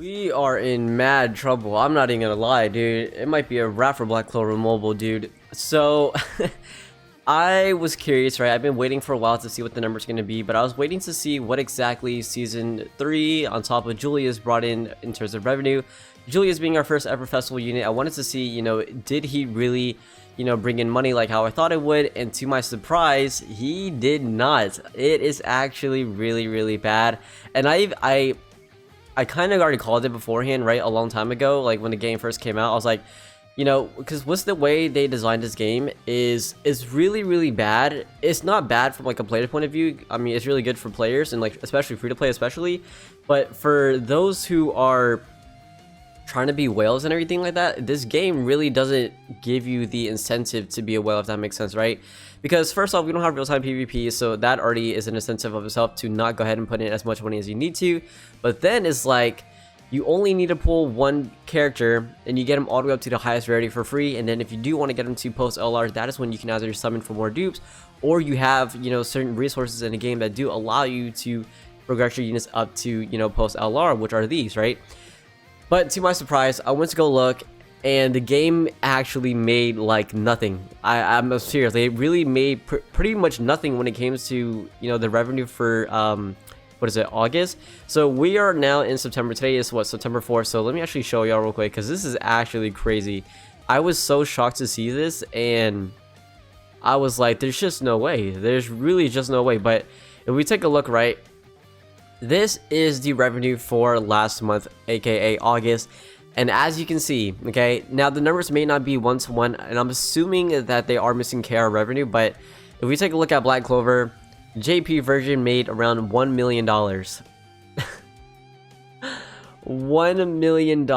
We are in mad trouble. I'm not even gonna lie, dude. It might be a wrap for Black Clover Mobile, dude. So, I was curious, right? I've been waiting for a while to see what the number's gonna be, but I was waiting to see what exactly Season 3 on top of Julius brought in terms of revenue. Julius being our first ever festival unit, I wanted to see, did he really, bring in money like how I thought it would? And to my surprise, he did not. It is actually really, really bad. And I kind of already called it beforehand, right, a long time ago, like when the game first came out. I was like, because what's the way they designed this game is really, really bad. It's not bad from like a player point of view. I mean, it's really good for players and like especially free to play, especially. But for those who are trying to be whales and everything like that, this game really doesn't give you the incentive to be a whale, if that makes sense, right? Because first off, we don't have real-time PvP, so that already is an incentive of itself to not go ahead and put in as much money as you need to. But then it's like you only need to pull one character and you get them all the way up to the highest rarity for free. And then if you do want to get them to post LR, that is when you can either summon for more dupes, or you have certain resources in the game that do allow you to progress your units up to post LR, which are these, right? But to my surprise, I went to go look, and the game actually made like nothing. I'm serious. They really made pretty much nothing when it came to the revenue for what is it, August? So we are now in September. Today is what, September 4th. So let me actually show y'all real quick, because this is actually crazy. I was so shocked to see this, and I was like, there's just no way. There's really just no way. But if we take a look, right, this is the revenue for last month, aka August. And as you can see, okay, now the numbers may not be one-to-one, and I'm assuming that they are missing KR revenue, but if we take a look at Black Clover, JP version made around $1 million. $1 million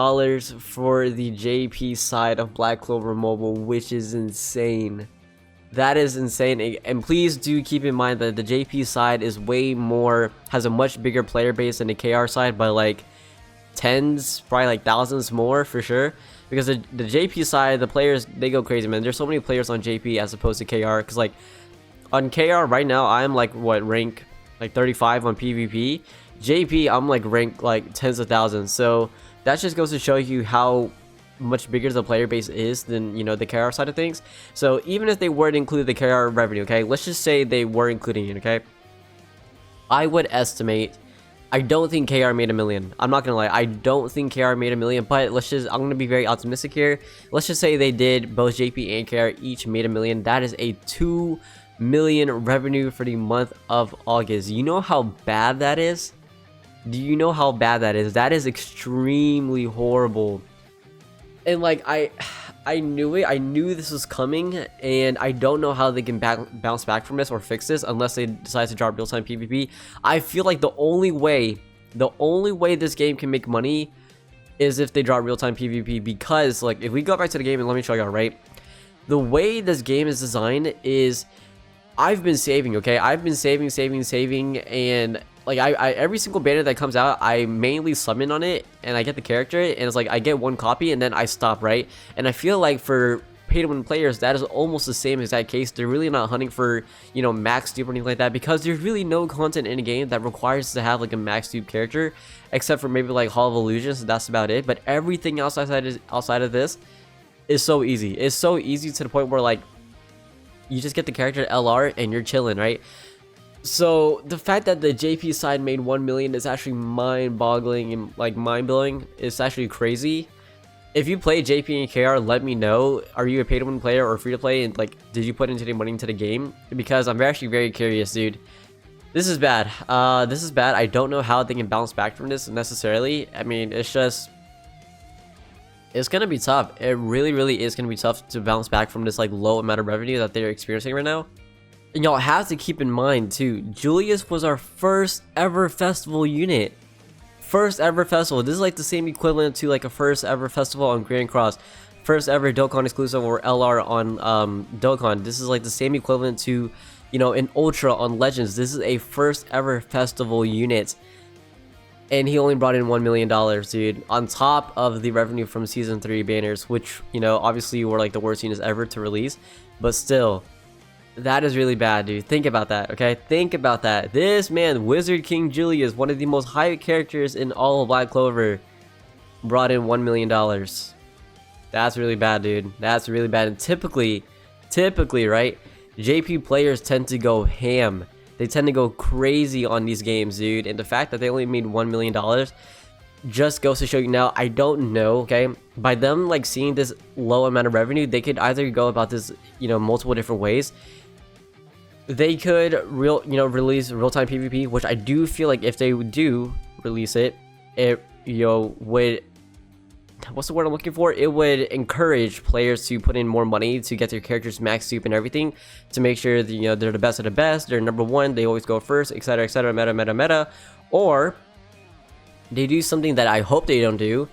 for the JP side of Black Clover Mobile, which is insane. That is insane. And please do keep in mind that the JP side is way more, has a much bigger player base than the KR side by like tens, probably like thousands more for sure. Because the JP side, the players, they go crazy, man. There's so many players on JP as opposed to KR. Because like on KR right now, I'm like what, rank like 35 on PvP. JP, I'm like rank like tens of thousands. So that just goes to show you how much bigger the player base is than the KR side of things. So even if they were to include the KR revenue, okay, let's just say they were including it, okay, I would estimate, I don't think KR made $1 million. I'm not gonna lie, I don't think KR made $1 million, but I'm gonna be very optimistic here. Let's just say they did, both JP and KR each made $1 million. That is a $2 million revenue for the month of August. You know how bad that is? Do you know how bad that is? That is extremely horrible. And like I knew it. I knew this was coming, and I don't know how they can bounce back from this or fix this unless they decide to drop real-time PvP. I feel like the only way this game can make money is if they drop real-time PvP, because like if we go back to the game, and let me show you, right, the way this game is designed is I've been saving, okay? I've been saving, and like I every single banner that comes out, I mainly summon on it and I get the character, and it's like I get one copy and then I stop, right? And I feel like for pay to win players, that is almost the same exact case. They're really not hunting for max dupe or anything like that, because there's really no content in a game that requires to have like a max dupe character, except for maybe like Hall of Illusions. That's about it. But everything else outside of this is so easy. It's so easy to the point where like you just get the character LR and you're chilling, right? So the fact that the JP side made $1 million is actually mind-boggling and like mind-blowing. It's actually crazy. If you play JP and KR, let me know. Are you a pay-to-win player or free-to-play? And like, did you put into the money into the game? Because I'm actually very curious, dude. This is bad. This is bad. I don't know how they can bounce back from this necessarily. I mean, it's gonna be tough. It really, really is gonna be tough to bounce back from this like low amount of revenue that they're experiencing right now. And y'all have to keep in mind too, Julius was our first ever festival unit. First ever festival. This is like the same equivalent to like a first ever festival on Grand Cross. First ever Dokkan exclusive or LR on Dokkan. This is like the same equivalent to, an Ultra on Legends. This is a first ever festival unit. And he only brought in $1 million, dude, on top of the revenue from Season 3 banners, which, obviously were like the worst units ever to release. But still, That is really bad, dude. Think about that, okay? Think about that. This man, Wizard King Julius, one of the most hyped characters in all of Black Clover, brought in $1 million. That's really bad, dude. That's really bad. And typically, right, JP players tend to go ham. They tend to go crazy on these games, dude. And the fact that they only made $1 million just goes to show you. Now, I don't know, okay, by them like seeing this low amount of revenue, they could either go about this, you know, multiple different ways. They could release real-time PvP, which I do feel like if they do release it, it, you know, would, what's the word I'm looking for? It would encourage players to put in more money to get their characters max soup and everything, to make sure that, you know, they're the best of the best, they're number one, they always go first, etc, etc, meta. Or they do something that I hope they don't do,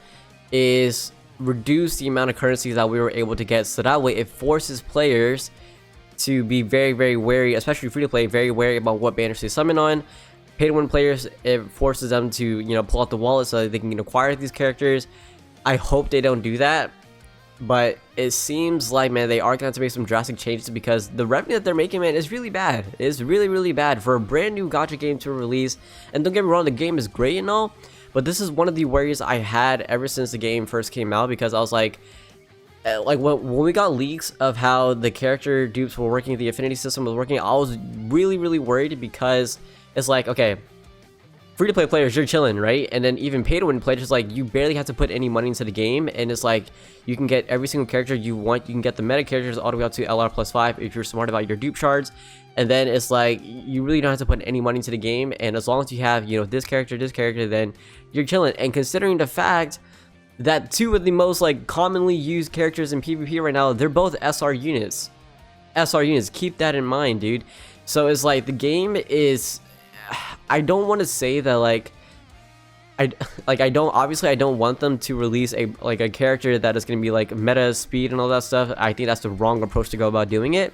is reduce the amount of currencies that we were able to get, so that way it forces players to be very, very wary, especially free to play, very wary about what banners they summon on. Pay to win players, it forces them to, you know, pull out the wallet so that they can acquire these characters. I hope they don't do that, but it seems like, man, they are going to have to make some drastic changes, because the revenue that they're making, man, is really bad. It's really, really bad for a brand new gacha game to release. And don't get me wrong, the game is great and all, but this is one of the worries I had ever since the game first came out, because I was like when we got leaks of how the character dupes were working, the affinity system was working, I was really, really worried, because it's like, okay, free to play players, you're chilling, right? And then even pay to win players, like, you barely have to put any money into the game, and it's like you can get every single character you want. You can get the meta characters all the way up to LR plus 5 if you're smart about your dupe shards. And then it's like you really don't have to put any money into the game, and as long as you have, you know, this character, then you're chilling. And considering the fact that two of the most like commonly used characters in PvP right now, they're both SR units. Keep that in mind, dude. So it's like the game is, I don't want to say that like I don't want them to release a character that is going to be like meta speed and all that stuff. I think that's the wrong approach to go about doing it.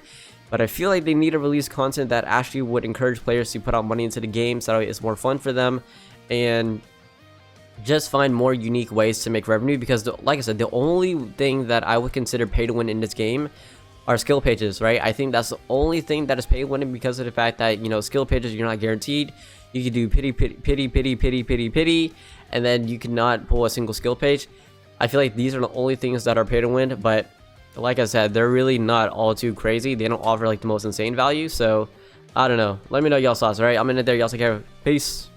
But I feel like they need to release content that actually would encourage players to put out money into the game, so that way it's more fun for them, and just find more unique ways to make revenue. Because like I said, the only thing that I would consider pay to win in this game are skill pages, right? I think that's the only thing that is pay to win, because of the fact that, you know, skill pages, you're not guaranteed. You can do pity, and then you cannot pull a single skill page. I feel like these are the only things that are pay to win, but like I said, they're really not all too crazy. They don't offer like the most insane value, so I don't know. Let me know y'all's thoughts, alright? I'm in it there. Y'all take care. Peace.